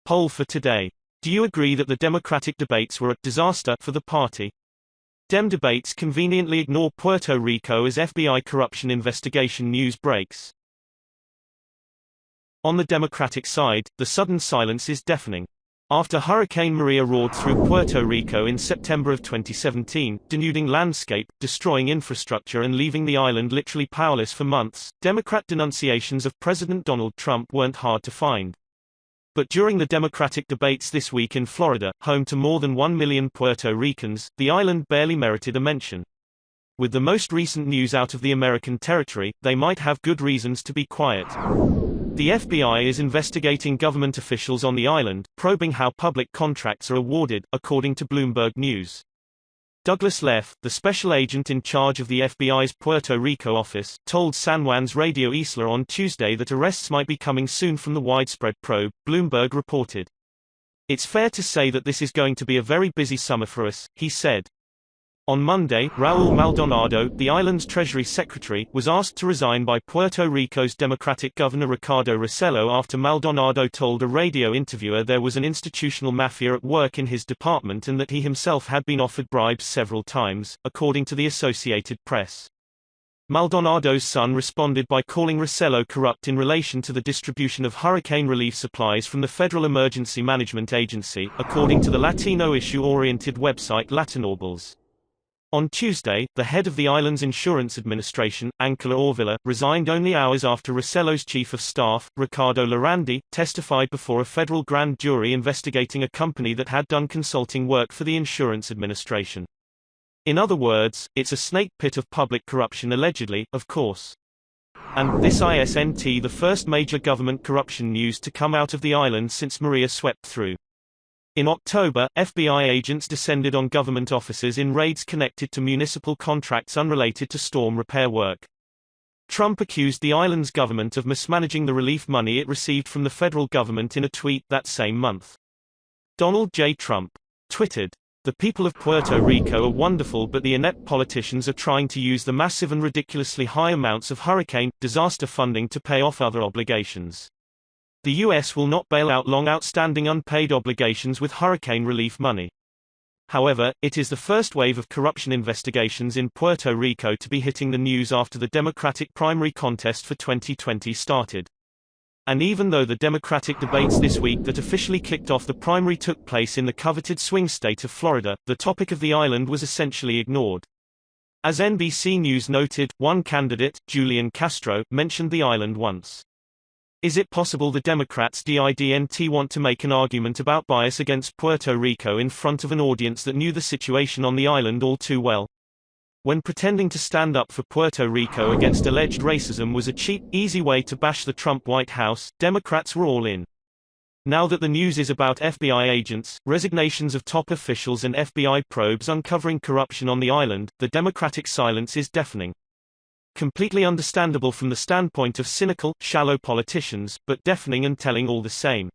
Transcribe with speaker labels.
Speaker 1: Poll for today. Do you agree that the Democratic debates were a disaster for the party? Dem debates conveniently ignore Puerto Rico as FBI corruption investigation news breaks. On the Democratic side, the sudden silence is deafening. After Hurricane Maria roared through Puerto Rico in September of 2017, denuding landscape, destroying infrastructure and leaving the island literally powerless for months, Democrat denunciations of President Donald Trump weren't hard to find. But during the Democratic debates this week in Florida, home to more than 1 million Puerto Ricans, the island barely merited a mention. With the most recent news out of the American territory, they might have good reasons to be quiet. The FBI is investigating government officials on the island, probing how public contracts are awarded, according to Bloomberg News. Douglas Leff, the special agent in charge of the FBI's Puerto Rico office, told San Juan's Radio Isla on Tuesday that arrests might be coming soon from the widespread probe, Bloomberg reported. "It's fair to say that this is going to be a very busy summer for us," he said. On Monday, Raul Maldonado, the island's Treasury Secretary, was asked to resign by Puerto Rico's Democratic Governor Ricardo Rossello after Maldonado told a radio interviewer there was an institutional mafia at work in his department and that he himself had been offered bribes several times, according to the Associated Press. Maldonado's son responded by calling Rossello corrupt in relation to the distribution of hurricane relief supplies from the Federal Emergency Management Agency, according to the Latino issue-oriented website Latinorbals. On Tuesday, the head of the island's insurance administration, Ancala Orvilla, resigned only hours after Rossello's chief of staff, Ricardo Lorandi, testified before a federal grand jury investigating a company that had done consulting work for the insurance administration. In other words, it's a snake pit of public corruption allegedly, of course. And this isn't the first major government corruption news to come out of the island since Maria swept through. In October, FBI agents descended on government offices in raids connected to municipal contracts unrelated to storm repair work. Trump accused the island's government of mismanaging the relief money it received from the federal government in a tweet that same month. Donald J. Trump twittered, "The people of Puerto Rico are wonderful, but the inept politicians are trying to use the massive and ridiculously high amounts of hurricane disaster funding to pay off other obligations. The U.S. will not bail out long outstanding unpaid obligations with hurricane relief money." However, it is the first wave of corruption investigations in Puerto Rico to be hitting the news after the Democratic primary contest for 2020 started. And even though the Democratic debates this week that officially kicked off the primary took place in the coveted swing state of Florida, the topic of the island was essentially ignored. As NBC News noted, one candidate, Julian Castro, mentioned the island once. Is it possible the Democrats didn't want to make an argument about bias against Puerto Rico in front of an audience that knew the situation on the island all too well? When pretending to stand up for Puerto Rico against alleged racism was a cheap, easy way to bash the Trump White House, Democrats were all in. Now that the news is about FBI agents, resignations of top officials and FBI probes uncovering corruption on the island, the Democratic silence is deafening. Completely understandable from the standpoint of cynical, shallow politicians, but deafening and telling all the same.